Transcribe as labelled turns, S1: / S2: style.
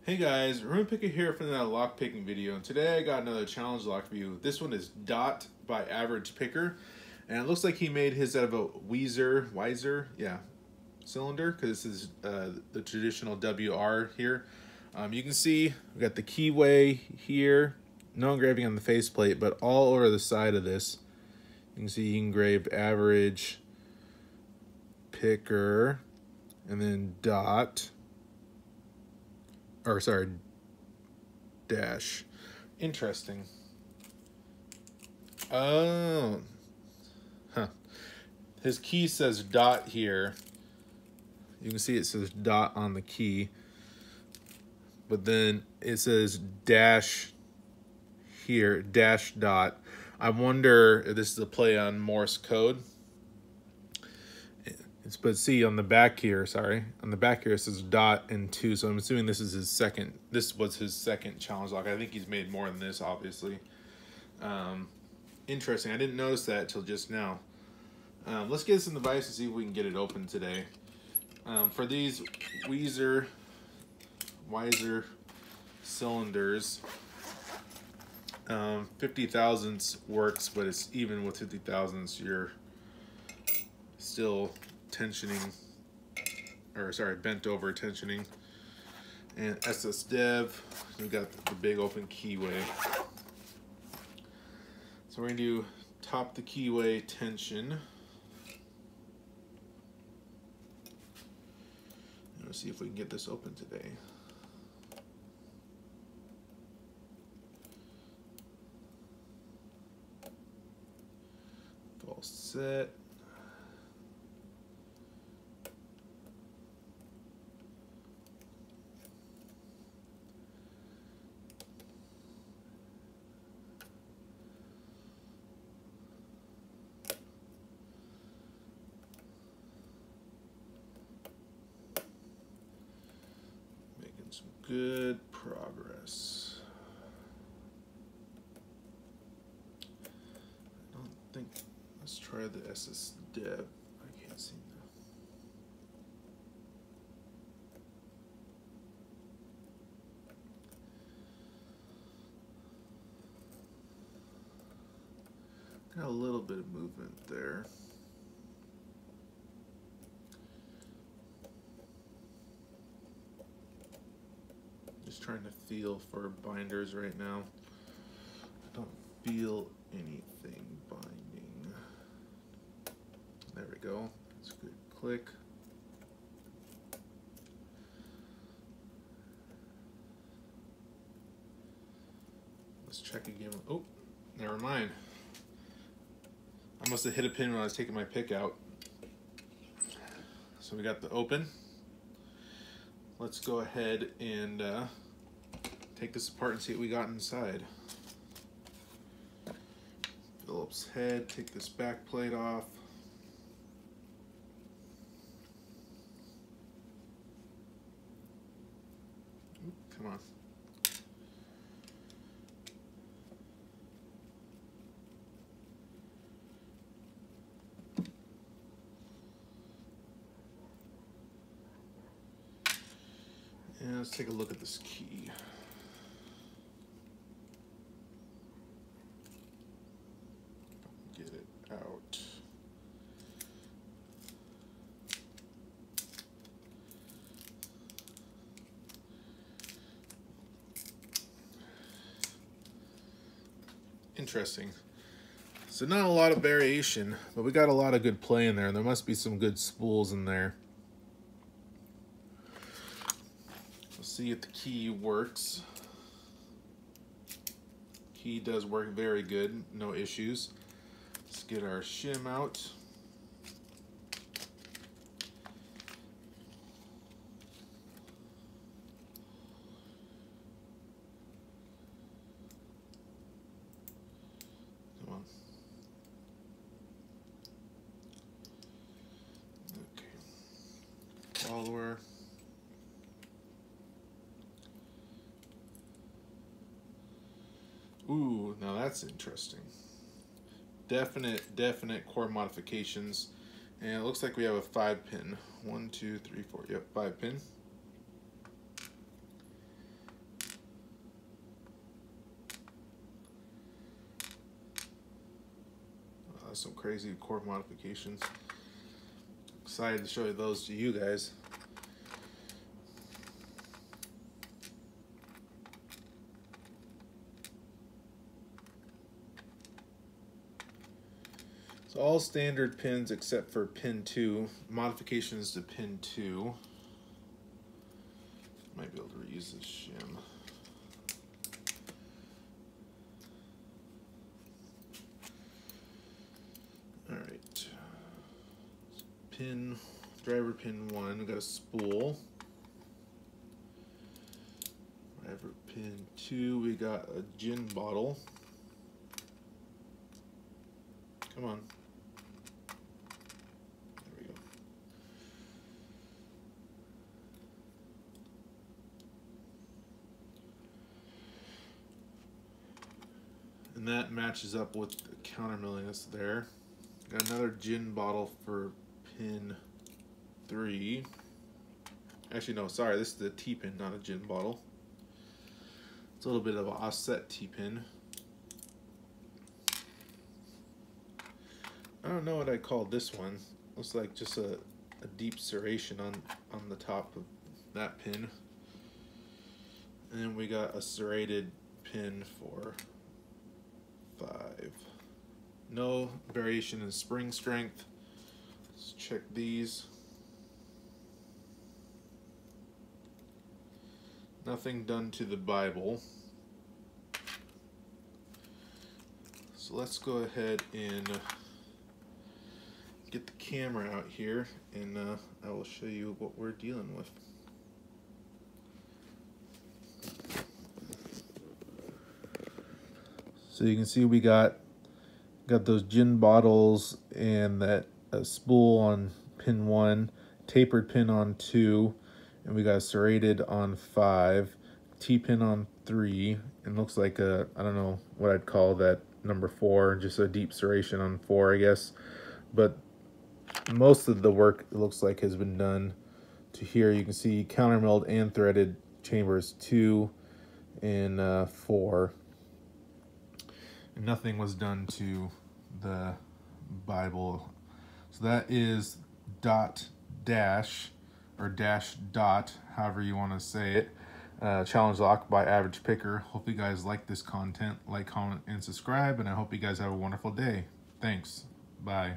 S1: Hey guys, RoonPicker here for another lock picking video, and today I got another challenge lock view. This one is Dot by Average Picker, and it looks like he made his out of a Weiser cylinder, because this is the traditional WR here. You can see we got the keyway here, no engraving on the faceplate, but all over the side of this, you can see he engraved Average Picker, and then Dot. Or sorry, dash. Interesting. Oh. Huh. His key says dot here. You can see it says dot on the key. But then it says dash here, dash dot. I wonder if this is a play on Morse code. But see on the back here, on the back here it says dot and 2, so I'm assuming this was his second challenge lock. I think he's made more than this, obviously. Interesting. I didn't notice that till just now. Let's get this in the vise and see if we can get it open today. For these Weiser cylinders, 50 thousandths works, but it's even with 50 thousandths, you're still tensioning, or sorry, bent over tensioning. And SS Dev, we got the big open keyway. So we're gonna do top the keyway tension. Let's see if we can get this open today. All set. Some good progress. I don't think, let's try the SS Dev. I can't seem to. Got a little bit of movement there. Just trying to feel for binders right now. I don't feel anything binding. There we go. That's a good click. Let's check again. Oh, never mind. I must have hit a pin when I was taking my pick out. So we got the open. Let's go ahead and take this apart and see what we got inside. Phillips head, take this back plate off. Oop, come on. And let's take a look at this key. Get it out. Interesting. So not a lot of variation, but we got a lot of good play in there, and there must be some good spools in there. See if the key works. Key does work very good, no issues. Let's get our shim out. Come on. Okay. Follower. Ooh, now that's interesting. Definite core modifications. And it looks like we have a 5-pin. 1, 2, 3, 4. Yep, 5-pin. some crazy core modifications. Excited to show those to you guys. So all standard pins except for pin 2. Modifications to pin 2. Might be able to reuse this shim. Alright. Pin, driver pin 1, we got a spool. Driver pin 2, we got a gin bottle. Come on. There we go. And that matches up with the counter milling that's there. Got another gin bottle for pin 3. Actually, no, sorry, this is the T-pin, not a gin bottle. It's a little bit of an offset T-pin. I don't know what I call this one. Looks like just a deep serration on the top of that pin. And then we got a serrated pin for 5. No variation in spring strength. Let's check these. Nothing done to the Bible. So let's go ahead and get the camera out here, and I will show you what we're dealing with. So you can see we got those gin bottles and that spool on pin 1, tapered pin on 2, and we got serrated on 5, T-pin on 3, and looks like a, I don't know what I'd call that, number 4, just a deep serration on 4, I guess. But most of the work, it looks like, has been done to here. You can see counter milled and threaded chambers 2 and 4. And nothing was done to the Bible. So that is dot dash, or dash dot, however you want to say it. Challenge lock by Average Picker. Hope you guys like this content. Like, comment, and subscribe, and I hope you guys have a wonderful day. Thanks. Bye.